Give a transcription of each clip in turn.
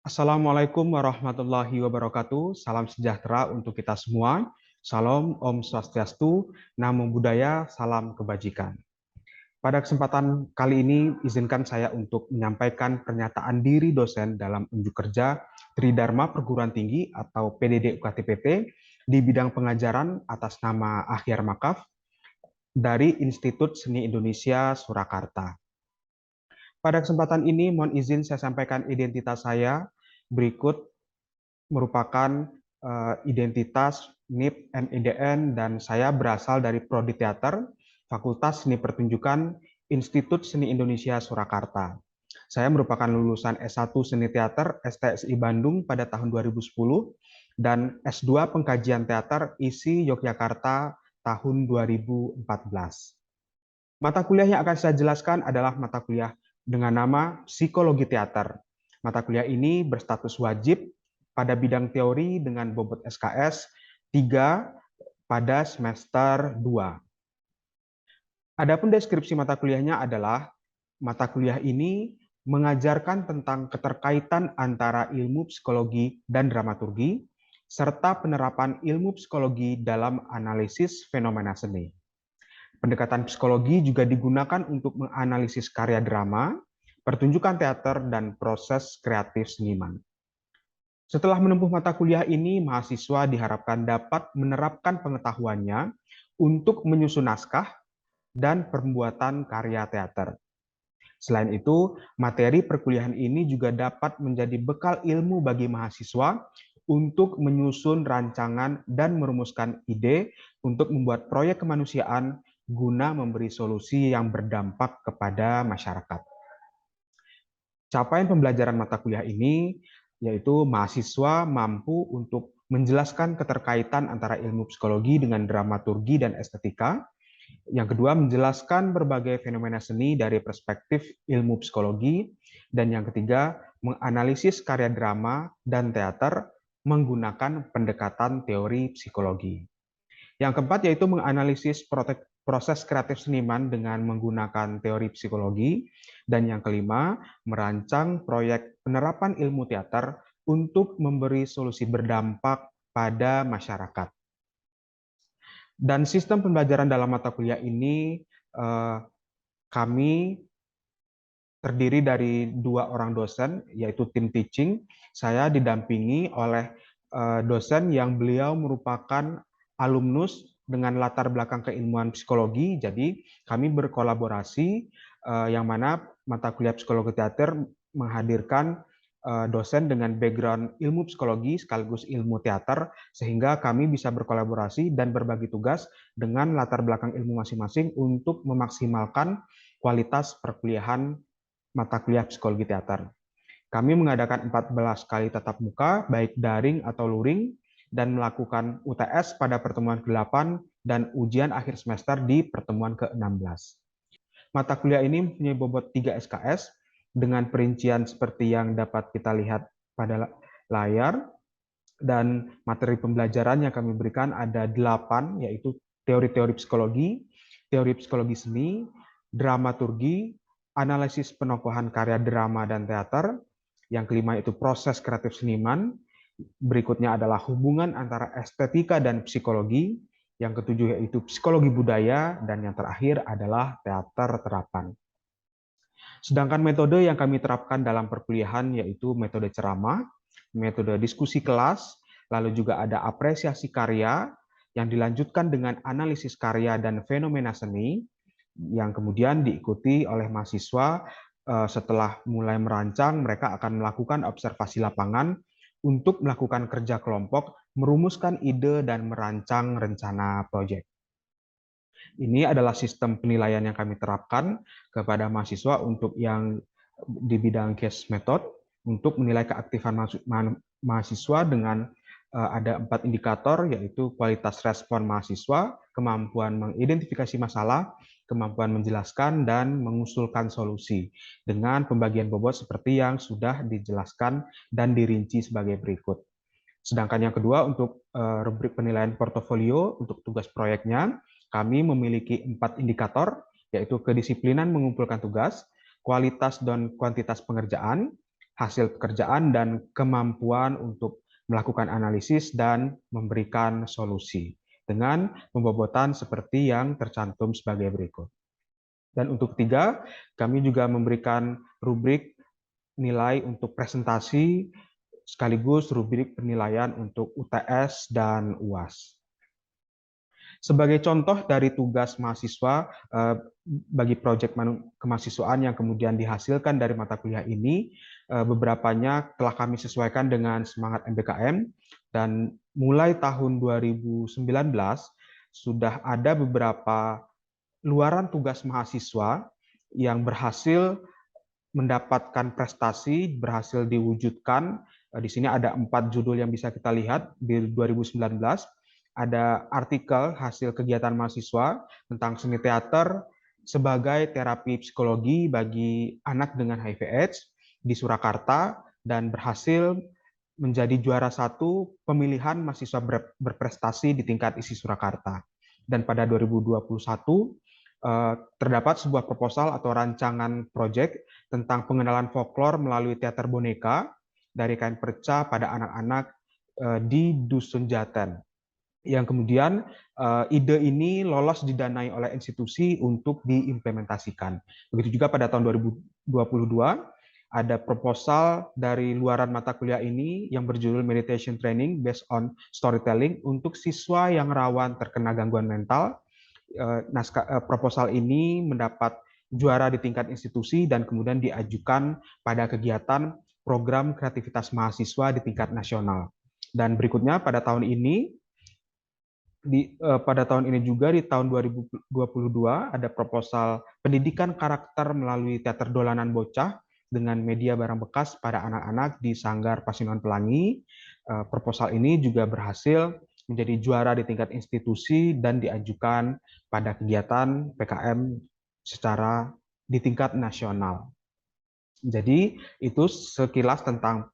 Assalamualaikum warahmatullahi wabarakatuh. Salam sejahtera untuk kita semua. Salam Om Swastiastu, Namo Buddhaya, salam kebajikan. Pada kesempatan kali ini, izinkan saya untuk menyampaikan pernyataan diri dosen dalam unjuk kerja Tridharma Perguruan Tinggi atau PDD UKTPP di bidang pengajaran atas nama Ahyar Makaf dari Institut Seni Indonesia Surakarta. Pada kesempatan ini, mohon izin saya sampaikan identitas saya. Berikut merupakan identitas NIP NIDN dan saya berasal dari Prodi Teater, Fakultas Seni Pertunjukan, Institut Seni Indonesia Surakarta. Saya merupakan lulusan S1 Seni Teater STSI Bandung pada tahun 2010 dan S2 Pengkajian Teater ISI Yogyakarta tahun 2014. Mata kuliah yang akan saya jelaskan adalah mata kuliah dengan nama Psikologi Teater. Mata kuliah ini berstatus wajib pada bidang teori dengan bobot SKS 3 pada semester 2. Adapun deskripsi mata kuliahnya adalah mata kuliah ini mengajarkan tentang keterkaitan antara ilmu psikologi dan dramaturgi serta penerapan ilmu psikologi dalam analisis fenomena seni. Pendekatan psikologi juga digunakan untuk menganalisis karya drama, pertunjukan teater, dan proses kreatif seniman. Setelah menempuh mata kuliah ini, mahasiswa diharapkan dapat menerapkan pengetahuannya untuk menyusun naskah dan pembuatan karya teater. Selain itu, materi perkuliahan ini juga dapat menjadi bekal ilmu bagi mahasiswa untuk menyusun rancangan dan merumuskan ide untuk membuat proyek kemanusiaan guna memberi solusi yang berdampak kepada masyarakat. Capaian pembelajaran mata kuliah ini yaitu mahasiswa mampu untuk menjelaskan keterkaitan antara ilmu psikologi dengan dramaturgi dan estetika. Yang kedua, menjelaskan berbagai fenomena seni dari perspektif ilmu psikologi. Dan yang ketiga, menganalisis karya drama dan teater menggunakan pendekatan teori psikologi. Yang keempat yaitu menganalisis proses kreatif seniman dengan menggunakan teori psikologi. Dan yang kelima, merancang proyek penerapan ilmu teater untuk memberi solusi berdampak pada masyarakat. Dan sistem pembelajaran dalam mata kuliah ini kami terdiri dari 2 orang dosen, yaitu tim teaching. Saya didampingi oleh dosen yang beliau merupakan alumnus dengan latar belakang keilmuan psikologi. Jadi kami berkolaborasi yang mana mata kuliah psikologi teater menghadirkan dosen dengan background ilmu psikologi sekaligus ilmu teater, sehingga kami bisa berkolaborasi dan berbagi tugas dengan latar belakang ilmu masing-masing untuk memaksimalkan kualitas perkuliahan mata kuliah psikologi teater. Kami mengadakan 14 kali tatap muka, baik daring atau luring, dan melakukan UTS pada pertemuan ke-8 dan ujian akhir semester di pertemuan ke-16. Mata kuliah ini mempunyai bobot 3 SKS dengan perincian seperti yang dapat kita lihat pada layar, dan materi pembelajaran yang kami berikan ada 8, yaitu teori-teori psikologi seni, dramaturgi, analisis penokohan karya drama dan teater. Yang kelima itu proses kreatif seniman. Berikutnya adalah hubungan antara estetika dan psikologi. Yang ketujuh yaitu psikologi budaya, dan yang terakhir adalah teater terapan. Sedangkan metode yang kami terapkan dalam perkuliahan yaitu metode ceramah, metode diskusi kelas, lalu juga ada apresiasi karya yang dilanjutkan dengan analisis karya dan fenomena seni, yang kemudian diikuti oleh mahasiswa. Setelah mulai merancang, mereka akan melakukan observasi lapangan untuk melakukan kerja kelompok, merumuskan ide, dan merancang rencana proyek. Ini adalah sistem penilaian yang kami terapkan kepada mahasiswa untuk yang di bidang case method untuk menilai keaktifan mahasiswa dengan ada 4 indikator, yaitu kualitas respon mahasiswa, kemampuan mengidentifikasi masalah, kemampuan menjelaskan, dan mengusulkan solusi dengan pembagian bobot seperti yang sudah dijelaskan dan dirinci sebagai berikut. Sedangkan yang kedua untuk rubrik penilaian portofolio untuk tugas proyeknya, kami memiliki 4 indikator, yaitu kedisiplinan mengumpulkan tugas, kualitas dan kuantitas pengerjaan, hasil pekerjaan, dan kemampuan untuk melakukan analisis dan memberikan solusi dengan pembobotan seperti yang tercantum sebagai berikut. Dan untuk ketiga, kami juga memberikan rubrik nilai untuk presentasi sekaligus rubrik penilaian untuk UTS dan UAS. Sebagai contoh dari tugas mahasiswa bagi proyek kemahasiswaan yang kemudian dihasilkan dari mata kuliah ini, beberapanya telah kami sesuaikan dengan semangat MBKM, dan mulai tahun 2019 sudah ada beberapa luaran tugas mahasiswa yang berhasil mendapatkan prestasi, berhasil diwujudkan. Di sini ada 4 judul yang bisa kita lihat di 2019. Ada artikel hasil kegiatan mahasiswa tentang seni teater sebagai terapi psikologi bagi anak dengan HIV/AIDS di Surakarta, dan berhasil menjadi juara 1 pemilihan mahasiswa berprestasi di tingkat ISI Surakarta. Dan pada 2021 terdapat sebuah proposal atau rancangan proyek tentang pengenalan folklore melalui teater boneka dari kain perca pada anak-anak di Dusun Jaten, yang kemudian ide ini lolos didanai oleh institusi untuk diimplementasikan. Begitu juga pada tahun 2022 ada proposal dari luaran mata kuliah ini yang berjudul Meditation Training Based on Storytelling untuk siswa yang rawan terkena gangguan mental. Proposal ini mendapat juara di tingkat institusi dan kemudian diajukan pada kegiatan program kreativitas mahasiswa di tingkat nasional. Dan berikutnya pada tahun ini juga di tahun 2022 ada proposal pendidikan karakter melalui teater dolanan bocah dengan media barang bekas pada anak-anak di Sanggar Pasundan Pelangi. Proposal ini juga berhasil menjadi juara di tingkat institusi dan diajukan pada kegiatan PKM secara di tingkat nasional. Jadi itu sekilas tentang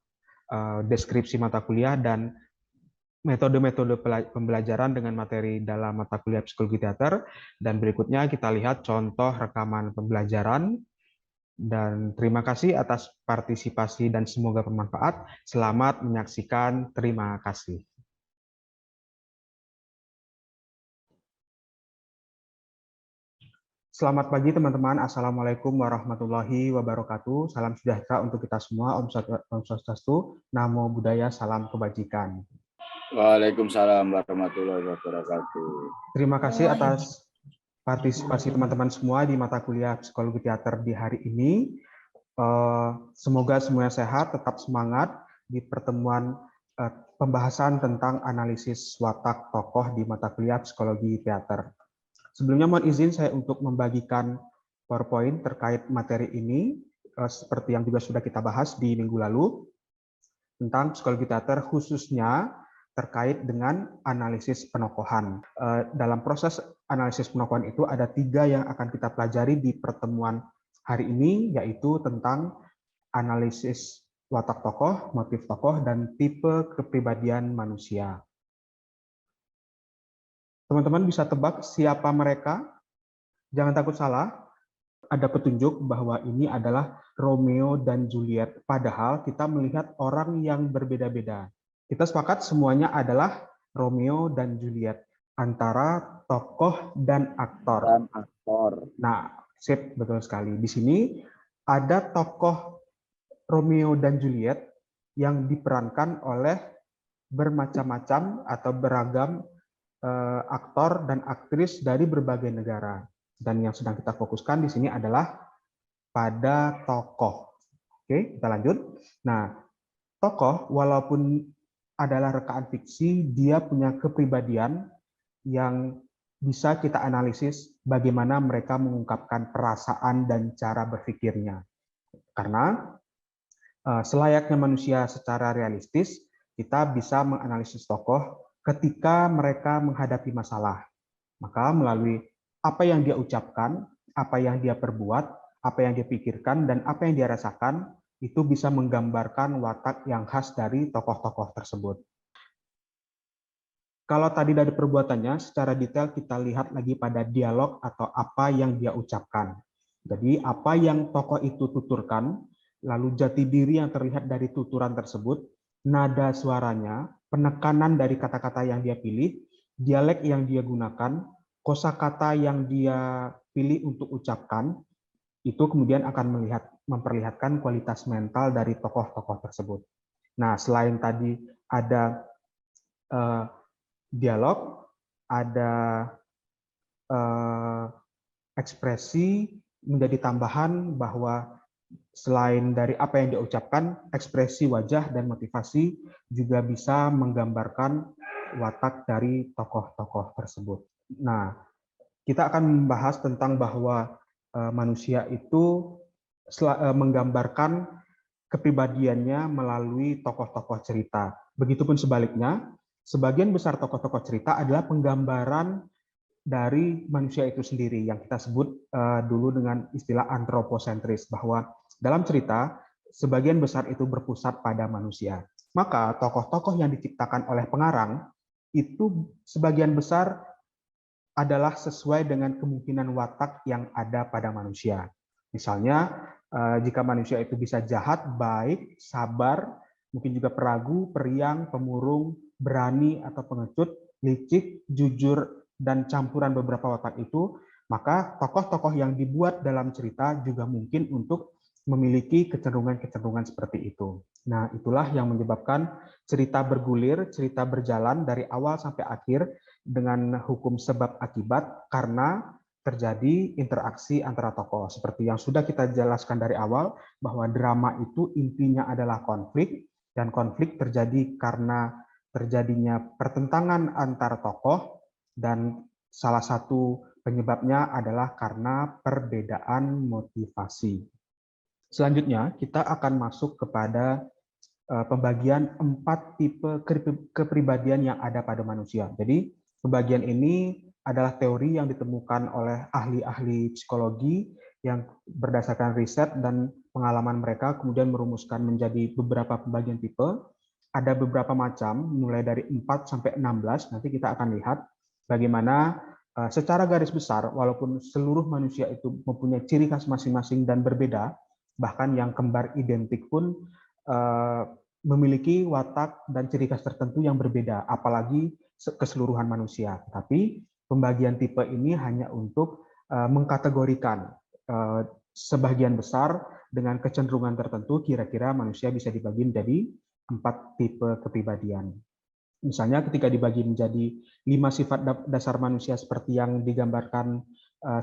deskripsi mata kuliah dan metode-metode pembelajaran dengan materi dalam mata kuliah psikologi teater. Dan berikutnya kita lihat contoh rekaman pembelajaran. Dan terima kasih atas partisipasi dan semoga bermanfaat. Selamat menyaksikan. Terima kasih. Selamat pagi teman-teman. Assalamualaikum warahmatullahi wabarakatuh. Salam sejahtera untuk kita semua. Om Swastiastu, Namo Buddhaya, salam kebajikan. Waalaikumsalam warahmatullahi wabarakatuh. Terima kasih atas partisipasi teman-teman semua di mata kuliah psikologi teater di hari ini. Semoga semuanya sehat, tetap semangat di pertemuan pembahasan tentang analisis watak tokoh di mata kuliah psikologi teater. Sebelumnya mohon izin saya untuk membagikan PowerPoint terkait materi ini, seperti yang juga sudah kita bahas di minggu lalu, tentang psikologi teater khususnya terkait dengan analisis penokohan. Dalam proses analisis penokohan itu ada 3 yang akan kita pelajari di pertemuan hari ini, yaitu tentang analisis watak tokoh, motif tokoh, dan tipe kepribadian manusia. Teman-teman bisa tebak siapa mereka? Jangan takut salah, ada petunjuk bahwa ini adalah Romeo dan Juliet, padahal kita melihat orang yang berbeda-beda. Kita sepakat semuanya adalah Romeo dan Juliet, antara tokoh dan aktor. Nah, sip, betul sekali. Di sini ada tokoh Romeo dan Juliet yang diperankan oleh bermacam-macam atau beragam aktor dan aktris dari berbagai negara. Dan yang sedang kita fokuskan di sini adalah pada tokoh. Oke, kita lanjut. Nah, tokoh walaupun adalah rekaan fiksi, dia punya kepribadian yang bisa kita analisis bagaimana mereka mengungkapkan perasaan dan cara berpikirnya. Karena selayaknya manusia secara realistis, kita bisa menganalisis tokoh ketika mereka menghadapi masalah. Maka melalui apa yang dia ucapkan, apa yang dia perbuat, apa yang dia pikirkan, dan apa yang dia rasakan, itu bisa menggambarkan watak yang khas dari tokoh-tokoh tersebut. Kalau tadi dari perbuatannya, secara detail kita lihat lagi pada dialog atau apa yang dia ucapkan. Jadi apa yang tokoh itu tuturkan, lalu jati diri yang terlihat dari tuturan tersebut, nada suaranya, penekanan dari kata-kata yang dia pilih, dialek yang dia gunakan, kosakata yang dia pilih untuk ucapkan, itu kemudian akan memperlihatkan kualitas mental dari tokoh-tokoh tersebut. Nah, selain tadi ada dialog, ada ekspresi, menjadi tambahan bahwa selain dari apa yang dia ucapkan, ekspresi wajah dan motivasi juga bisa menggambarkan watak dari tokoh-tokoh tersebut. Nah, kita akan membahas tentang bahwa manusia itu menggambarkan kepribadiannya melalui tokoh-tokoh cerita. Begitupun sebaliknya, sebagian besar tokoh-tokoh cerita adalah penggambaran dari manusia itu sendiri yang kita sebut dulu dengan istilah antroposentris, bahwa dalam cerita sebagian besar itu berpusat pada manusia. Maka tokoh-tokoh yang diciptakan oleh pengarang itu sebagian besar adalah sesuai dengan kemungkinan watak yang ada pada manusia. Misalnya, jika manusia itu bisa jahat, baik, sabar, mungkin juga peragu, periang, pemurung, berani atau pengecut, licik, jujur, dan campuran beberapa watak itu, maka tokoh-tokoh yang dibuat dalam cerita juga mungkin untuk memiliki kecenderungan-kecenderungan seperti itu. Nah, itulah yang menyebabkan cerita bergulir, cerita berjalan dari awal sampai akhir dengan hukum sebab akibat karena terjadi interaksi antara tokoh. Seperti yang sudah kita jelaskan dari awal, bahwa drama itu intinya adalah konflik, dan konflik terjadi karena terjadinya pertentangan antara tokoh, dan salah satu penyebabnya adalah karena perbedaan motivasi. Selanjutnya, kita akan masuk kepada pembagian 4 tipe kepribadian yang ada pada manusia. Jadi, pembagian ini adalah teori yang ditemukan oleh ahli-ahli psikologi yang berdasarkan riset dan pengalaman mereka kemudian merumuskan menjadi beberapa pembagian tipe. Ada beberapa macam, mulai dari 4 sampai 16. Nanti kita akan lihat bagaimana secara garis besar, walaupun seluruh manusia itu mempunyai ciri khas masing-masing dan berbeda, bahkan yang kembar identik pun memiliki watak dan ciri khas tertentu yang berbeda, apalagi keseluruhan manusia. Tapi pembagian tipe ini hanya untuk mengkategorikan sebagian besar dengan kecenderungan tertentu, kira-kira manusia bisa dibagi menjadi 4 tipe kepribadian. Misalnya ketika dibagi menjadi 5 sifat dasar manusia seperti yang digambarkan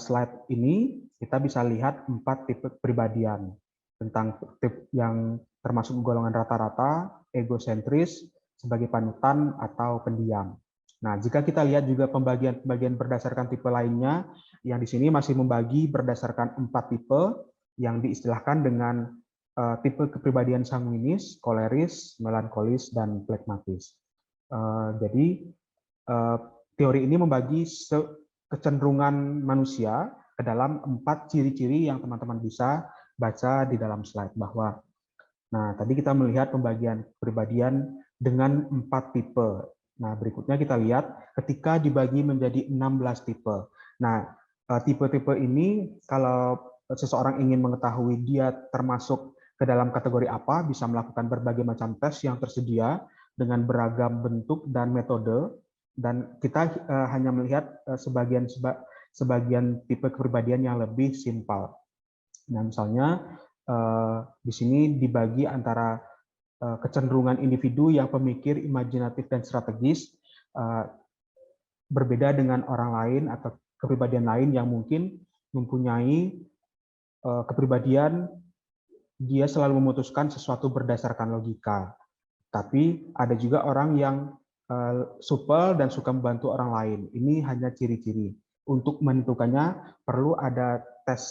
slide ini, kita bisa lihat 4 tipe kepribadian. Tentang tipe yang termasuk golongan rata-rata, egosentris, sebagai panutan, atau pendiam. Nah, jika kita lihat juga pembagian berdasarkan tipe lainnya, yang di sini masih membagi berdasarkan 4 tipe, yang diistilahkan dengan tipe kepribadian sanguinis, koleris, melankolis, dan flegmatis. Jadi teori ini membagi kecenderungan manusia ke dalam 4 ciri-ciri yang teman-teman bisa baca di dalam slide. Bahwa, nah tadi kita melihat pembagian kepribadian dengan 4 tipe. Nah berikutnya kita lihat ketika dibagi menjadi 16 tipe. Nah tipe-tipe ini kalau seseorang ingin mengetahui dia termasuk ke dalam kategori apa, bisa melakukan berbagai macam tes yang tersedia dengan beragam bentuk dan metode, dan kita hanya melihat sebagian tipe kepribadian yang lebih simpel. Nah, misalnya di sini dibagi antara kecenderungan individu yang pemikir, imajinatif, dan strategis, berbeda dengan orang lain atau kepribadian lain yang mungkin mempunyai kepribadian dia selalu memutuskan sesuatu berdasarkan logika. Tapi ada juga orang yang supel dan suka membantu orang lain. Ini hanya ciri-ciri. Untuk menentukannya perlu ada tes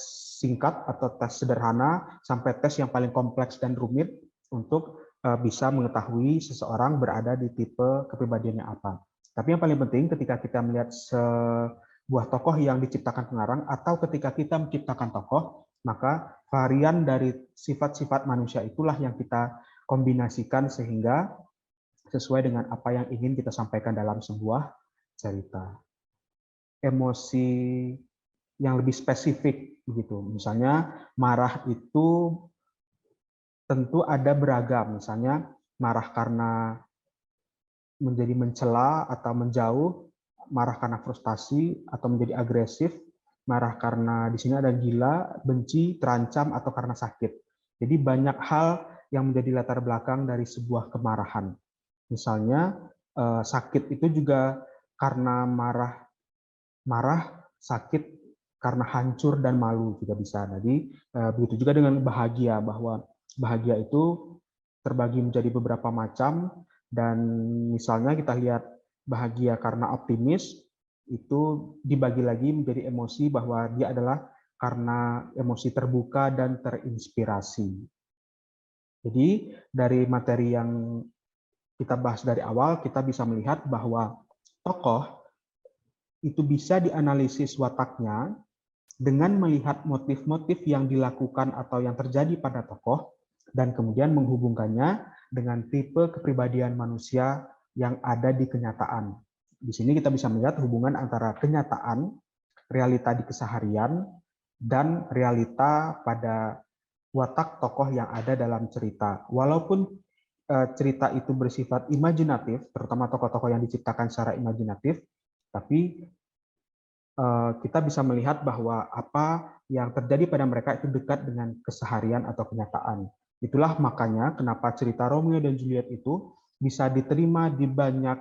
singkat atau tes sederhana sampai tes yang paling kompleks dan rumit untuk bisa mengetahui seseorang berada di tipe kepribadiannya apa. Tapi yang paling penting ketika kita melihat sebuah tokoh yang diciptakan pengarang atau ketika kita menciptakan tokoh, maka varian dari sifat-sifat manusia itulah yang kita kombinasikan sehingga sesuai dengan apa yang ingin kita sampaikan dalam sebuah cerita. Emosi yang lebih spesifik begitu. Misalnya marah itu tentu ada beragam, misalnya marah karena menjadi mencela atau menjauh, marah karena frustasi atau menjadi agresif, marah karena di sini ada gila, benci, terancam, atau karena sakit. Jadi banyak hal yang menjadi latar belakang dari sebuah kemarahan. Misalnya sakit itu juga karena marah, sakit karena hancur dan malu juga bisa. Jadi begitu juga dengan bahagia, bahwa bahagia itu terbagi menjadi beberapa macam, dan misalnya kita lihat bahagia karena optimis, itu dibagi lagi menjadi emosi bahwa dia adalah karena emosi terbuka dan terinspirasi. Jadi dari materi yang kita bahas dari awal, kita bisa melihat bahwa tokoh itu bisa dianalisis wataknya dengan melihat motif-motif yang dilakukan atau yang terjadi pada tokoh, dan kemudian menghubungkannya dengan tipe kepribadian manusia yang ada di kenyataan. Di sini kita bisa melihat hubungan antara kenyataan, realita di keseharian, dan realita pada watak tokoh yang ada dalam cerita. Walaupun cerita itu bersifat imajinatif, terutama tokoh-tokoh yang diciptakan secara imajinatif, tapi kita bisa melihat bahwa apa yang terjadi pada mereka itu dekat dengan keseharian atau kenyataan. Itulah makanya kenapa cerita Romeo dan Juliet itu bisa diterima di banyak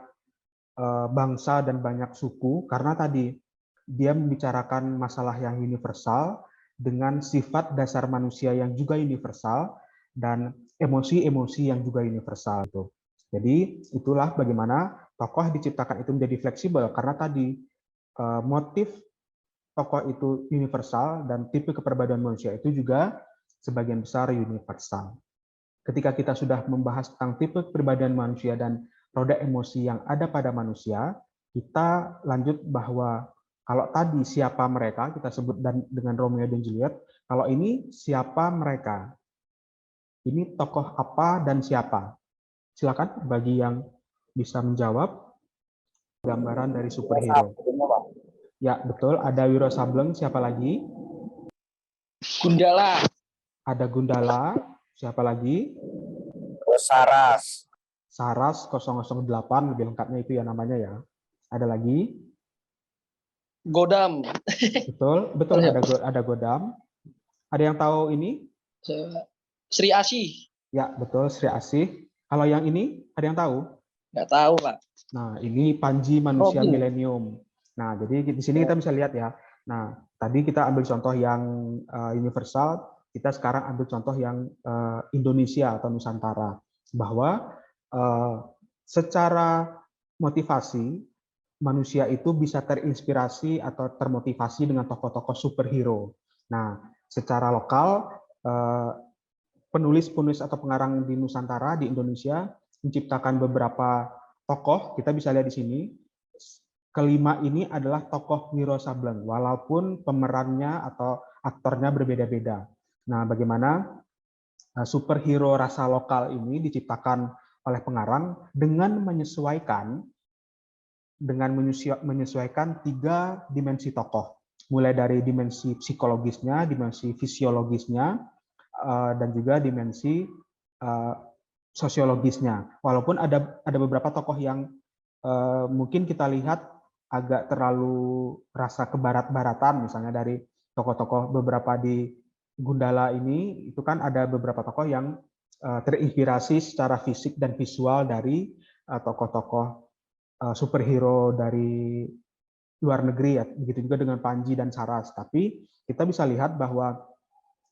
bangsa dan banyak suku, karena tadi dia membicarakan masalah yang universal dengan sifat dasar manusia yang juga universal dan emosi-emosi yang juga universal. Jadi itulah bagaimana tokoh diciptakan itu menjadi fleksibel, karena tadi motif tokoh itu universal dan tipe kepribadian manusia itu juga sebagian besar universal. Ketika kita sudah membahas tentang tipe kepribadian manusia dan roda emosi yang ada pada manusia, kita lanjut bahwa kalau tadi siapa mereka, kita sebut dengan Romeo dan Juliet, kalau ini siapa mereka? Ini tokoh apa dan siapa? Silakan bagi yang bisa menjawab, gambaran dari superhero. Ya, betul. Ada Wiro Sableng, siapa lagi? Gundala. Ada Gundala, siapa lagi? Saras. Saras 008, lebih lengkapnya itu ya namanya ya. Ada lagi? Godam. Betul, betul ada Godam. Ada yang tahu ini? Sri Asih. Ya, betul, Sri Asih. Kalau yang ini, ada yang tahu? Nggak tahu, Pak. Nah, ini Panji manusia Robin. milenium. Nah, jadi di sini kita bisa lihat ya. Nah, tadi kita ambil contoh yang universal, kita sekarang ambil contoh yang Indonesia atau Nusantara. Bahwa secara motivasi, manusia itu bisa terinspirasi atau termotivasi dengan tokoh-tokoh superhero. Nah, secara lokal, penulis-penulis atau pengarang di Nusantara, di Indonesia, menciptakan beberapa tokoh, kita bisa lihat di sini. Kelima ini adalah tokoh Wiro Sableng, walaupun pemerannya atau aktornya berbeda-beda. Nah, bagaimana superhero rasa lokal ini diciptakan oleh pengarang dengan menyesuaikan 3 dimensi tokoh, mulai dari dimensi psikologisnya, dimensi fisiologisnya, dan juga dimensi sosiologisnya. Walaupun ada beberapa tokoh yang mungkin kita lihat agak terlalu rasa kebarat-baratan, misalnya dari tokoh-tokoh beberapa di Gundala ini, itu kan ada beberapa tokoh yang terinspirasi secara fisik dan visual dari tokoh-tokoh superhero dari luar negeri, ya. Begitu juga dengan Panji dan Saras. Tapi kita bisa lihat bahwa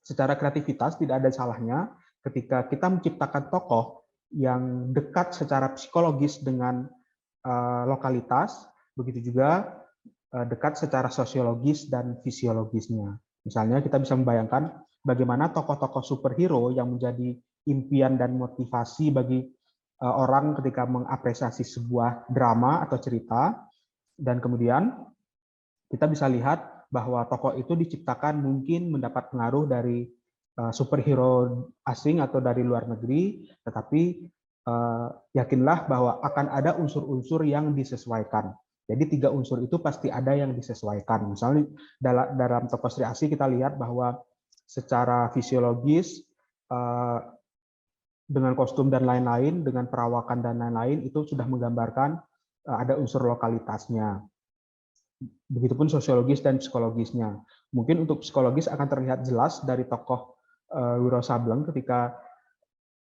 secara kreativitas tidak ada salahnya ketika kita menciptakan tokoh yang dekat secara psikologis dengan lokalitas, begitu juga dekat secara sosiologis dan fisiologisnya. Misalnya kita bisa membayangkan bagaimana tokoh-tokoh superhero yang menjadi impian dan motivasi bagi orang ketika mengapresiasi sebuah drama atau cerita, dan kemudian kita bisa lihat bahwa tokoh itu diciptakan mungkin mendapat pengaruh dari superhero asing atau dari luar negeri, tetapi yakinlah bahwa akan ada unsur-unsur yang disesuaikan. Jadi 3 unsur itu pasti ada yang disesuaikan. Misalnya dalam tokoh Sri Asih kita lihat bahwa secara fisiologis dengan kostum dan lain-lain, dengan perawakan dan lain-lain, itu sudah menggambarkan ada unsur lokalitasnya. Begitupun sosiologis dan psikologisnya. Mungkin untuk psikologis akan terlihat jelas dari tokoh Wiro Sableng ketika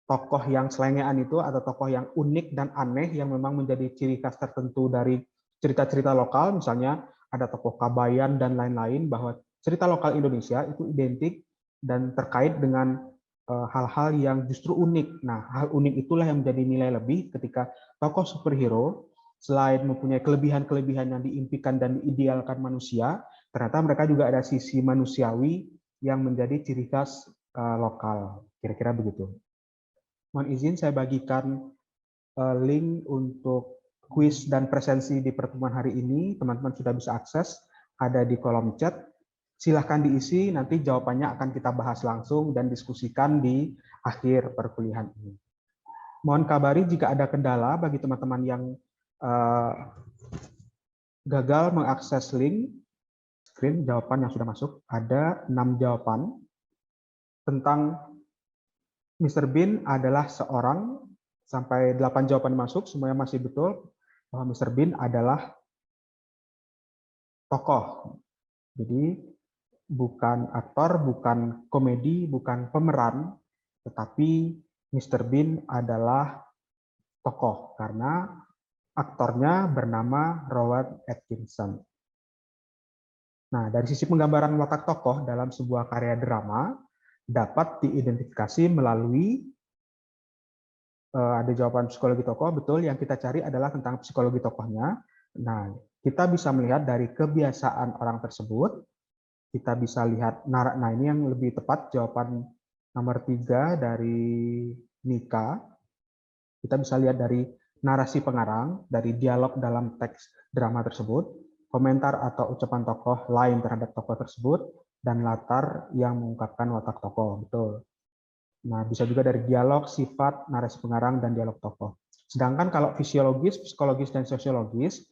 tokoh yang selengean itu atau tokoh yang unik dan aneh yang memang menjadi ciri khas tertentu dari cerita-cerita lokal, misalnya ada tokoh Kabayan dan lain-lain, bahwa cerita lokal Indonesia itu identik dan terkait dengan hal-hal yang justru unik. Nah, hal unik itulah yang menjadi nilai lebih ketika tokoh superhero selain mempunyai kelebihan-kelebihan yang diimpikan dan diidealkan manusia, ternyata mereka juga ada sisi manusiawi yang menjadi ciri khas lokal. Kira-kira begitu. Mohon izin saya bagikan link untuk kuis dan presensi di pertemuan hari ini. Teman-teman sudah bisa akses, ada di kolom chat. Silahkan diisi, nanti jawabannya akan kita bahas langsung dan diskusikan di akhir perkuliahan ini. Mohon kabari jika ada kendala bagi teman-teman yang gagal mengakses link. Screen jawaban yang sudah masuk, ada 6 jawaban tentang Mr. Bean adalah seorang, sampai 8 jawaban masuk, semuanya masih betul, bahwa Mr. Bean adalah tokoh. Jadi bukan aktor, bukan komedi, bukan pemeran, tetapi Mr. Bean adalah tokoh, karena aktornya bernama Rowan Atkinson. Nah, dari sisi penggambaran watak tokoh dalam sebuah karya drama, dapat diidentifikasi melalui ada jawaban psikologi tokoh, betul, yang kita cari adalah tentang psikologi tokohnya. Nah, kita bisa melihat dari kebiasaan orang tersebut, kita bisa lihat, nah ini yang lebih tepat, jawaban nomor 3 dari Nika. Kita bisa lihat dari narasi pengarang, dari dialog dalam teks drama tersebut, komentar atau ucapan tokoh lain terhadap tokoh tersebut, dan latar yang mengungkapkan watak tokoh, betul. Nah, bisa juga dari dialog, sifat, narasi pengarang, dan dialog tokoh. Sedangkan kalau fisiologis, psikologis, dan sosiologis,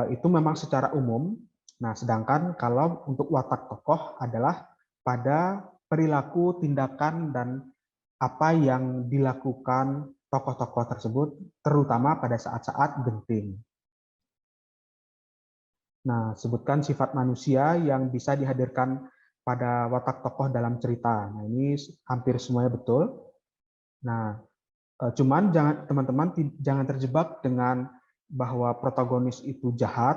itu memang secara umum. Nah, sedangkan kalau untuk watak tokoh adalah pada perilaku, tindakan, dan apa yang dilakukan tokoh-tokoh tersebut, terutama pada saat-saat genting. Nah, sebutkan sifat manusia yang bisa dihadirkan pada watak tokoh dalam cerita. Nah, ini hampir semuanya betul. Nah, cuman teman-teman jangan terjebak dengan bahwa protagonis itu jahat,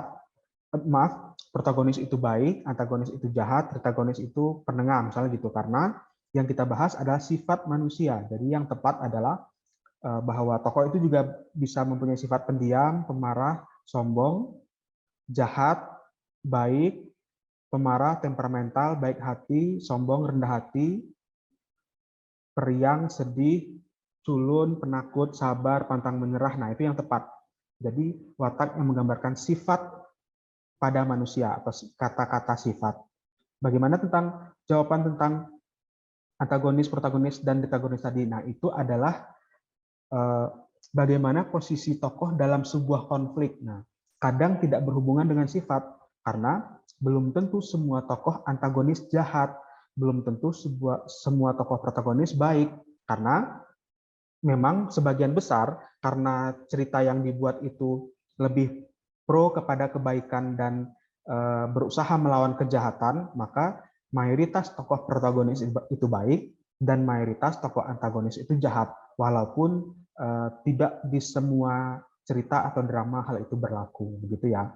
protagonis itu baik, antagonis itu jahat, protagonis itu penengah, misalnya gitu. Karena yang kita bahas adalah sifat manusia. Jadi yang tepat adalah bahwa tokoh itu juga bisa mempunyai sifat pendiam, pemarah, sombong, jahat, baik, pemarah, temperamental, baik hati, sombong, rendah hati, periang, sedih, culun, penakut, sabar, pantang menyerah. Nah, itu yang tepat. Jadi, watak yang menggambarkan sifat pada manusia atau kata-kata sifat. Bagaimana tentang jawaban tentang antagonis, protagonis, dan detagonis tadi? Nah, itu adalah bagaimana posisi tokoh dalam sebuah konflik. Nah, kadang tidak berhubungan dengan sifat, karena belum tentu semua tokoh antagonis jahat, belum tentu semua tokoh protagonis baik, karena memang sebagian besar karena cerita yang dibuat itu lebih pro kepada kebaikan dan berusaha melawan kejahatan, maka mayoritas tokoh protagonis itu baik dan mayoritas tokoh antagonis itu jahat, walaupun tidak di semua cerita atau drama hal itu berlaku, begitu ya.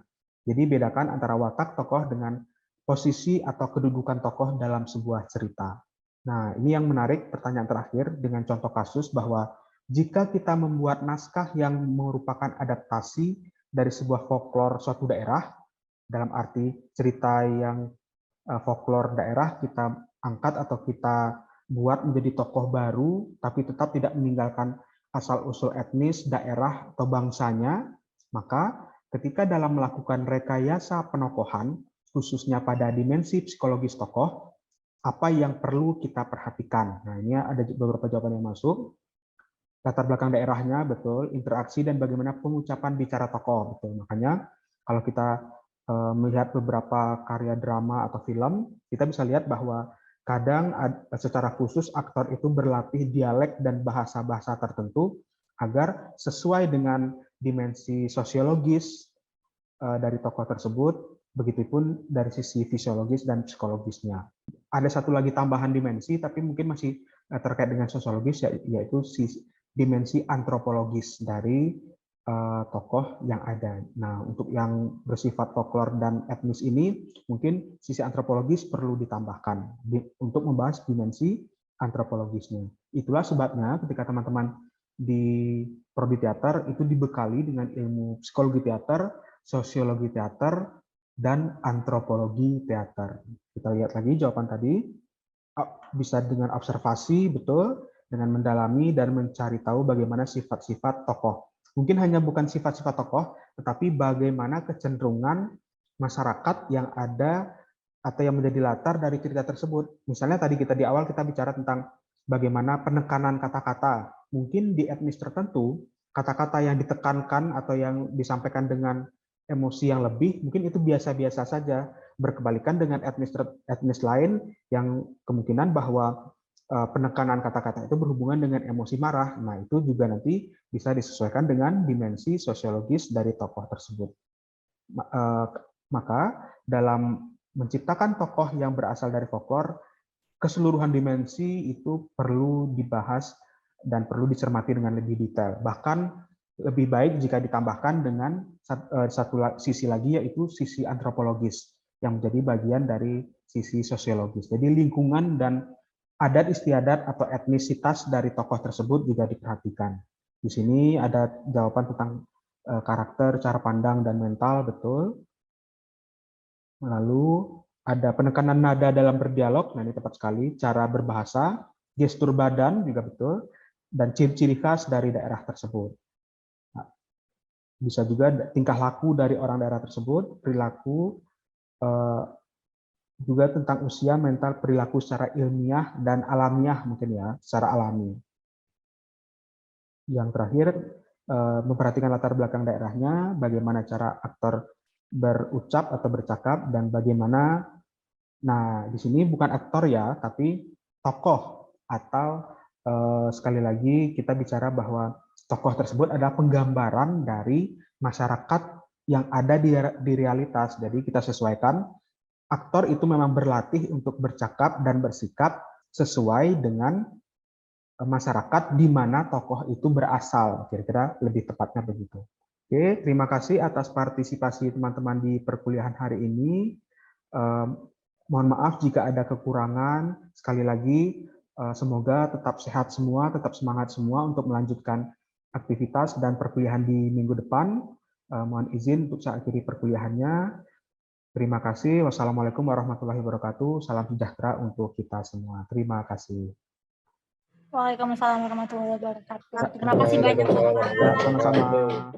Jadi bedakan antara watak tokoh dengan posisi atau kedudukan tokoh dalam sebuah cerita. Nah, ini yang menarik, pertanyaan terakhir dengan contoh kasus bahwa jika kita membuat naskah yang merupakan adaptasi dari sebuah folklore suatu daerah, dalam arti cerita yang folklore daerah kita angkat atau kita buat menjadi tokoh baru, tapi tetap tidak meninggalkan asal-usul etnis, daerah, atau bangsanya, maka ketika dalam melakukan rekayasa penokohan, khususnya pada dimensi psikologis tokoh, apa yang perlu kita perhatikan? Nah, ini ada beberapa jawaban yang masuk. Latar belakang daerahnya, betul. Interaksi dan bagaimana pengucapan bicara tokoh, betul. Makanya kalau kita melihat beberapa karya drama atau film, kita bisa lihat bahwa Kadang secara khusus aktor itu berlatih dialek dan bahasa-bahasa tertentu agar sesuai dengan dimensi sosiologis dari tokoh tersebut, begitupun dari sisi fisiologis dan psikologisnya. Ada satu lagi tambahan dimensi, tapi mungkin masih terkait dengan sosiologis, yaitu dimensi antropologis dari tokoh yang ada. Nah, untuk yang bersifat folklor dan etnis ini, mungkin sisi antropologis perlu ditambahkan untuk membahas dimensi antropologisnya. Itulah sebabnya ketika teman-teman di prodi teater itu dibekali dengan ilmu psikologi teater, sosiologi teater, dan antropologi teater. Kita lihat lagi jawaban tadi. Bisa dengan observasi, betul, dengan mendalami dan mencari tahu bagaimana sifat-sifat tokoh. Mungkin hanya bukan sifat-sifat tokoh, tetapi bagaimana kecenderungan masyarakat yang ada atau yang menjadi latar dari cerita tersebut. Misalnya tadi kita di awal kita bicara tentang bagaimana penekanan kata-kata. Mungkin di etnis tertentu, kata-kata yang ditekankan atau yang disampaikan dengan emosi yang lebih, mungkin itu biasa-biasa saja. Berkebalikan dengan etnis lain yang kemungkinan bahwa penekanan kata-kata itu berhubungan dengan emosi marah. Nah, itu juga nanti bisa disesuaikan dengan dimensi sosiologis dari tokoh tersebut. Maka dalam menciptakan tokoh yang berasal dari folklor, keseluruhan dimensi itu perlu dibahas dan perlu dicermati dengan lebih detail. Bahkan lebih baik jika ditambahkan dengan satu sisi lagi, yaitu sisi antropologis yang menjadi bagian dari sisi sosiologis. Jadi lingkungan dan adat istiadat atau etnisitas dari tokoh tersebut juga diperhatikan. Di sini ada jawaban tentang karakter, cara pandang, dan mental, betul. Lalu ada penekanan nada dalam berdialog, nah ini tepat sekali, cara berbahasa, gestur badan juga betul, dan ciri-ciri khas dari daerah tersebut. Nah, bisa juga tingkah laku dari orang daerah tersebut, perilaku, juga tentang usia, mental, perilaku secara ilmiah dan alamiah mungkin ya, secara alami. Yang terakhir, memperhatikan latar belakang daerahnya, bagaimana cara aktor berucap atau bercakap, dan bagaimana, nah di sini bukan aktor ya, tapi tokoh, atau sekali lagi kita bicara bahwa tokoh tersebut adalah penggambaran dari masyarakat yang ada di realitas. Jadi kita sesuaikan, aktor itu memang berlatih untuk bercakap dan bersikap sesuai dengan masyarakat di mana tokoh itu berasal, kira-kira lebih tepatnya begitu. Oke, terima kasih atas partisipasi teman-teman di perkuliahan hari ini. Mohon maaf jika ada kekurangan. Sekali lagi, semoga tetap sehat semua, tetap semangat semua untuk melanjutkan aktivitas dan perkuliahan di minggu depan. Mohon izin untuk saya akhiri perkuliahannya. Terima kasih. Wassalamualaikum warahmatullahi wabarakatuh. Salam sejahtera untuk kita semua. Terima kasih. Waalaikumsalam warahmatullahi wabarakatuh. Terima kasih banyak. Ya, sama-sama.